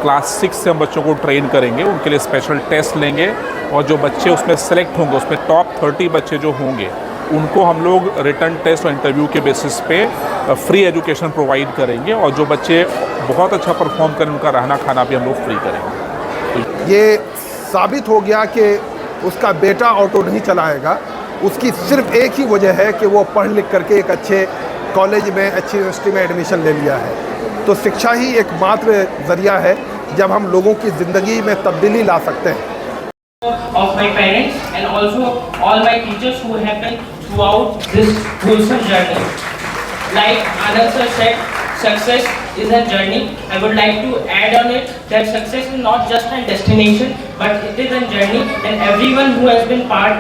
Class 6 से हम बच्चों को ट्रेन करेंगे, उनके लिए स्पेशल टेस्ट लेंगे और जो बच्चे उसमें सेलेक्ट होंगे, उसमें टॉप 30 बच्चे जो होंगे उनको हम लोग रिटर्न टेस्ट और इंटरव्यू के बेसिस पे फ्री एजुकेशन प्रोवाइड करेंगे और जो बच्चे बहुत अच्छा परफॉर्म करें उनका रहना खाना भी हम लोग फ्री करेंगे। ये साबित हो गया कि उसका बेटा ऑटो नहीं चलाएगा, उसकी सिर्फ एक ही वजह है कि वो पढ़ लिख करके एक अच्छे कॉलेज में, अच्छी यूनिवर्सिटी में एडमिशन ले लिया है। तो शिक्षा ही एकमात्र ज़रिया है जब हम लोगों की ज़िंदगी में तब्दीली ला सकते हैं। Of my parents and also all my teachers who have been throughout this wholesome journey. Like Anand sir said, success is a journey. I would like to add on it that success is not just a destination, but it is a journey, and everyone who has been part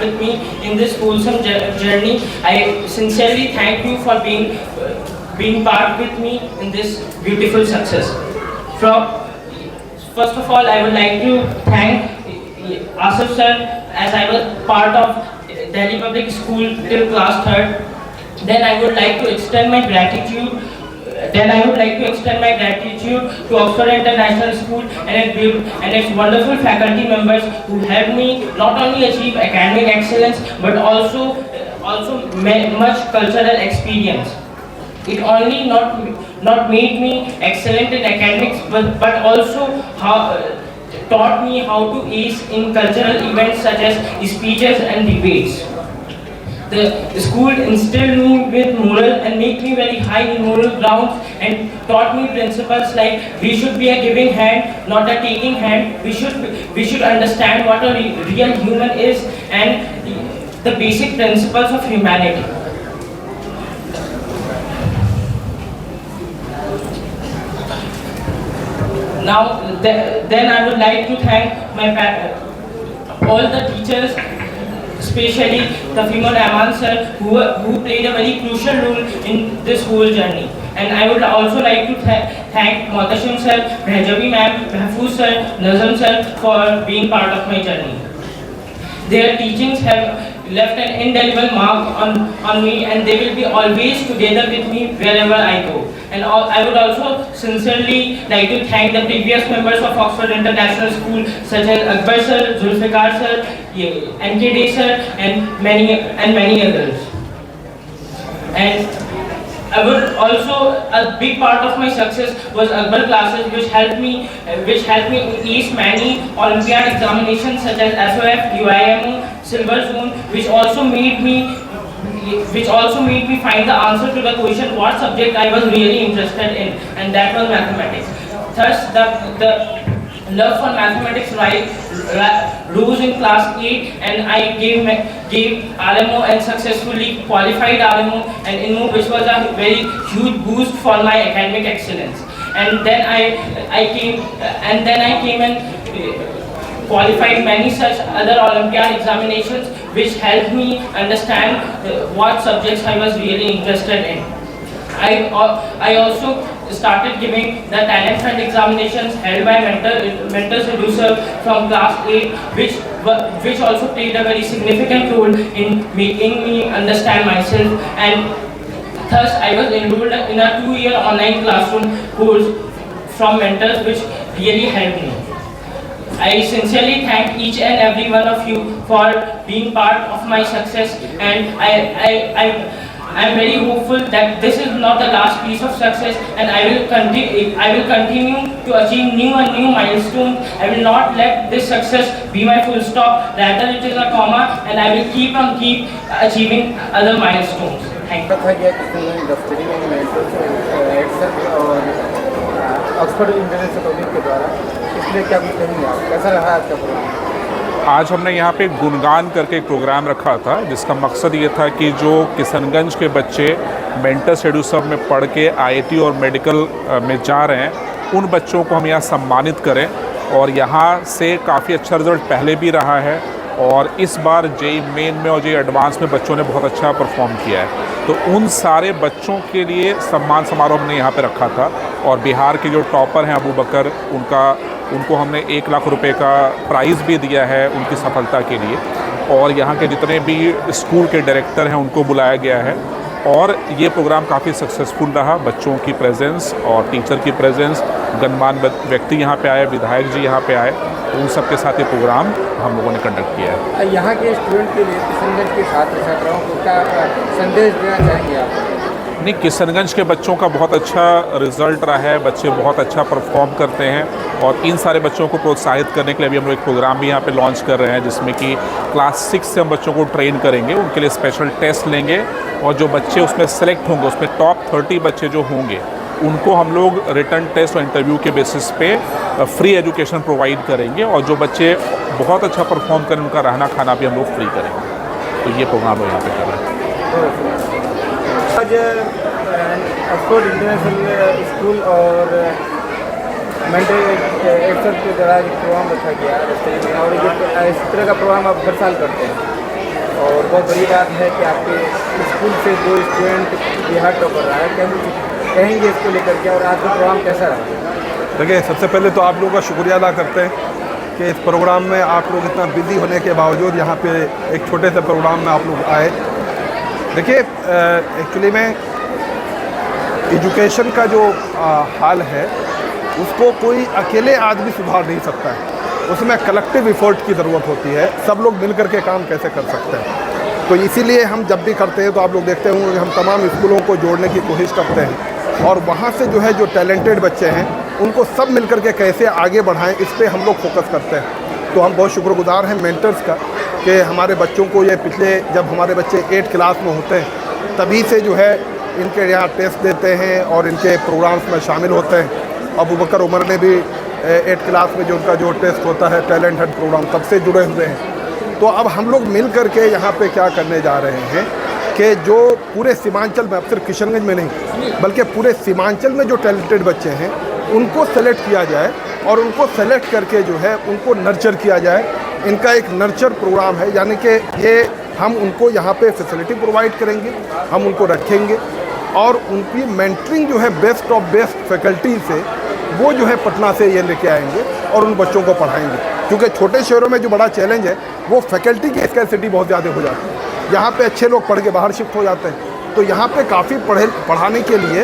with me in this wholesome journey, I sincerely thank you for being part with me in this beautiful success. First of all, I would like to thank Asif sir, as I was part of Delhi Public School till class 3rd. Then I would like to extend my gratitude. To Oxford International School and its wonderful faculty members who helped me not only achieve academic excellence but also much cultural experience. It only not made me excellent in academics, but also taught me how to ace in cultural events such as speeches and debates. The school instilled me with moral and made me very high in moral grounds and taught me principles like we should be a giving hand, not a taking hand. We should understand what a real human is and the basic principles of humanity. Now, then I would like to thank all the teachers, especially the Fimon Aman sir, who played a very crucial role in this whole journey. And I would also like to thank Mohtashim sir, Bhajabi ma'am, Mahfouz sir, Nazam sir for being part of my journey. Their teachings have left an indelible mark on me, and they will be always together with me wherever I go. And I would also sincerely like to thank the previous members of Oxford International School such as Akbar sir, Zulfikar sir, NKD sir and many others. And I would also, a big part of my success was Akbar classes, which helped me ace many Olympiad examinations such as SOF, UIMO, Silver Zone, which also made me find the answer to the question what subject I was really interested in, and that was mathematics. Thus, the love for mathematics rose in class 8, and I gave RMO and successfully qualified RMO and INMO, which was a very huge boost for my academic excellence. And then I came and qualified many such other Olympiad examinations, which helped me understand what subjects I was really interested in. I also started giving the talent fund examinations held by mentor seducer from class 8, which also played a very significant role in making me understand myself, and thus I was enrolled in a 2-year online classroom course from mentors, which really helped me. I sincerely thank each and every one of you for being part of my success, and I am very hopeful that this is not the last piece of success, and I will continue to achieve new and new milestones. I will not let this success be my full stop, rather it is a comma, and I will keep achieving other milestones. Thank you. Oxford international public के द्वारा, इसलिए क्या कुछ कहेंगे आप, कैसा रहा आपका प्रोग्राम? आज हमने यहाँ पे गुणगान करके एक प्रोग्राम रखा था, जिसका मकसद ये था कि जो किशनगंज के बच्चे मेंटर सेड्यूसर में पढ़ के IIT और मेडिकल में जा रहे हैं, उन बच्चों को हम यहाँ सम्मानित करें। और यहाँ से काफ़ी अच्छा रिज़ल्ट पहले भी रहा है, और इस बार JEE मेन में और JEE एडवांस में बच्चों ने बहुत अच्छा परफॉर्म किया है। तो उन सारे बच्चों के लिए सम्मान समारोह हमने यहाँ पे रखा था, और बिहार के जो टॉपर हैं अबू बकर, उनको हमने 1 लाख रुपए का प्राइज़ भी दिया है उनकी सफलता के लिए। और यहाँ के जितने भी स्कूल के डायरेक्टर हैं उनको बुलाया गया है, और ये प्रोग्राम काफ़ी सक्सेसफुल रहा। बच्चों की प्रेजेंस और टीचर की प्रेजेंस, गणमान्य व्यक्ति यहाँ पे आए, विधायक जी यहाँ पे आए, तो उन सब के साथ ये प्रोग्राम हम लोगों ने कंडक्ट किया है। यहाँ के स्टूडेंट के लिए किशनगंज के छात्र छात्राओं को क्या संदेश देना चाहेंगे आप? नहीं, किशनगंज के बच्चों का बहुत अच्छा रिजल्ट रहा है, बच्चे बहुत अच्छा परफॉर्म करते हैं और इन सारे बच्चों को प्रोत्साहित करने के लिए अभी हम लोग एक प्रोग्राम भी यहाँ पे लॉन्च कर रहे हैं, जिसमें कि क्लास 6 से हम बच्चों को ट्रेन करेंगे, उनके लिए स्पेशल टेस्ट लेंगे और जो बच्चे उसमें सेलेक्ट होंगे, उसमें टॉप 30 बच्चे जो होंगे, उनको हम लोग रिटर्न टेस्ट और इंटरव्यू के बेसिस पे फ्री एजुकेशन प्रोवाइड करेंगे और जो बच्चे बहुत अच्छा परफॉर्म करें उनका रहना खाना भी हम लोग फ्री करेंगे। तो ये प्रोग्राम हम यहाँ पे कर रहे हैं। आज ऑक्सफोर्ड इंटरनेशनल स्कूल और मेंटल एक्सर के द्वारा एक प्रोग्राम रखा गया है और ये इस तरह का प्रोग्राम आप हर साल करते हैं और बहुत बड़ी बात है कि आपके स्कूल से जो स्टूडेंट बिहार टॉपर रहा है, क्या कहेंगे इसको लेकर के और आज का प्रोग्राम कैसा रहा? देखिए, सबसे पहले तो आप लोगों का शुक्रिया अदा करते हैं कि इस प्रोग्राम में आप लोग इतना बिजी होने के बावजूद यहाँ पे एक छोटे से प्रोग्राम में आप लोग आए। देखिए, एक्चुअली में एजुकेशन का जो हाल है उसको कोई अकेले आदमी सुधार नहीं सकता है, उसमें कलेक्टिव एफर्ट की ज़रूरत होती है। सब लोग मिल कर के काम कैसे कर सकते हैं, तो इसीलिए हम जब भी करते हैं तो आप लोग देखते होंगे हम तमाम स्कूलों को जोड़ने की कोशिश करते हैं और वहाँ से जो है जो टैलेंटेड बच्चे हैं उनको सब मिल कर के कैसे आगे बढ़ाएं, इस पर हम लोग फोकस करते हैं। तो हम बहुत शुक्रगुजार हैं मेंटर्स का कि हमारे बच्चों को ये पिछले जब हमारे बच्चे 8 क्लास में होते हैं तभी से जो है इनके यहाँ टेस्ट देते हैं और इनके प्रोग्राम्स में शामिल होते हैं। अबू बकर उमर ने भी 8 क्लास में जो उनका जो टेस्ट होता है टैलेंट हंट प्रोग्राम, तब से जुड़े हुए हैं। तो अब हम लोग मिल कर के यहाँ पे क्या करने जा रहे हैं कि जो पूरे सीमांचल में, अब सिर्फ किशनगंज में नहीं बल्कि पूरे सीमांचल में जो टैलेंटेड बच्चे हैं उनको सेलेक्ट किया जाए और उनको सेलेक्ट करके जो है उनको नर्चर किया जाए। इनका एक नर्चर प्रोग्राम है, यानी कि ये हम उनको यहाँ पे फैसिलिटी प्रोवाइड करेंगे, हम उनको रखेंगे और उनकी मेंटरिंग जो है बेस्ट ऑफ बेस्ट फैकल्टी से वो जो है पटना से ये लेके आएंगे और उन बच्चों को पढ़ाएंगे। क्योंकि छोटे शहरों में जो बड़ा चैलेंज है वो फैकल्टी की स्कैर्सिटी बहुत ज़्यादा हो जाती है। यहाँ पे अच्छे लोग पढ़ के बाहर शिफ्ट हो जाते हैं, तो यहाँ पे काफ़ी पढ़ाने के लिए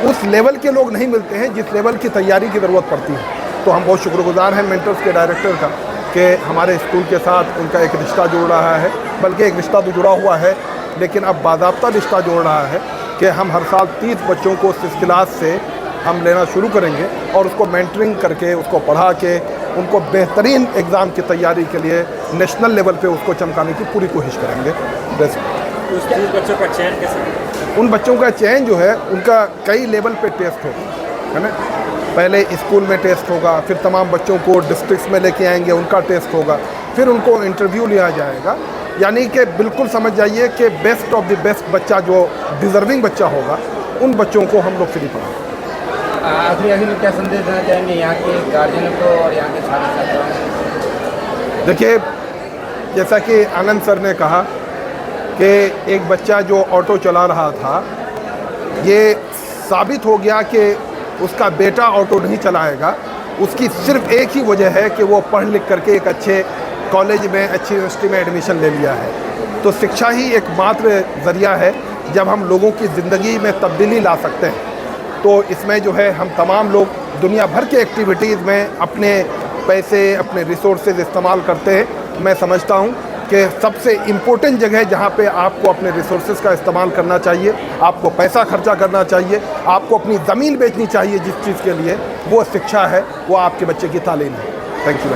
उस लेवल के लोग नहीं मिलते हैं जिस लेवल की तैयारी की ज़रूरत पड़ती है। तो हम बहुत शुक्रगुजार हैं मेंटर्स के डायरेक्टर का कि हमारे स्कूल के साथ उनका एक रिश्ता जुड़ रहा है, बल्कि एक रिश्ता तो जुड़ा हुआ है लेकिन अब बाज़ाब्ता रिश्ता जोड़ रहा है कि हम हर साल 30 बच्चों को 6 क्लास से हम लेना शुरू करेंगे और उसको मेंटरिंग करके उसको पढ़ा के उनको बेहतरीन एग्ज़ाम की तैयारी के लिए नेशनल लेवल पे उसको चमकाने की पूरी कोशिश करेंगे। बस उन बच्चों का चयन कैसे? उन बच्चों का चयन जो है उनका कई लेवल पे टेस्ट होगा, है ना। पहले स्कूल में टेस्ट होगा, फिर तमाम बच्चों को डिस्ट्रिक्ट्स में लेके आएंगे, उनका टेस्ट होगा, फिर उनको इंटरव्यू लिया जाएगा। यानी कि बिल्कुल समझ जाइए कि बेस्ट ऑफ द बेस्ट बच्चा जो डिज़र्विंग बच्चा होगा उन बच्चों को हम लोग फ्री पढ़ाएंगे। आखिरी में क्या संदेश देना चाहेंगे यहाँ के गार्जियन को और यहाँ के छात्र छात्राओं? देखिए, जैसा कि आनंद सर ने कहा कि एक बच्चा जो ऑटो चला रहा था, ये साबित हो गया कि उसका बेटा ऑटो नहीं चलाएगा। उसकी सिर्फ एक ही वजह है कि वो पढ़ लिख करके एक अच्छे कॉलेज में, अच्छी यूनिवर्सिटी में एडमिशन ले लिया है। तो शिक्षा ही एकमात्र ज़रिया है जब हम लोगों की ज़िंदगी में तब्दीली ला सकते हैं। तो इसमें जो है हम तमाम लोग दुनिया भर के एक्टिविटीज़ में अपने पैसे, अपने रिसोर्सेज इस्तेमाल करते हैं। मैं समझता हूँ कि सबसे इम्पोर्टेंट जगह जहाँ पे आपको अपने रिसोर्सेज का इस्तेमाल करना चाहिए, आपको पैसा खर्चा करना चाहिए, आपको अपनी ज़मीन बेचनी चाहिए जिस चीज़ के लिए, वो शिक्षा है, वो आपके बच्चे की तालीम है। Thank you.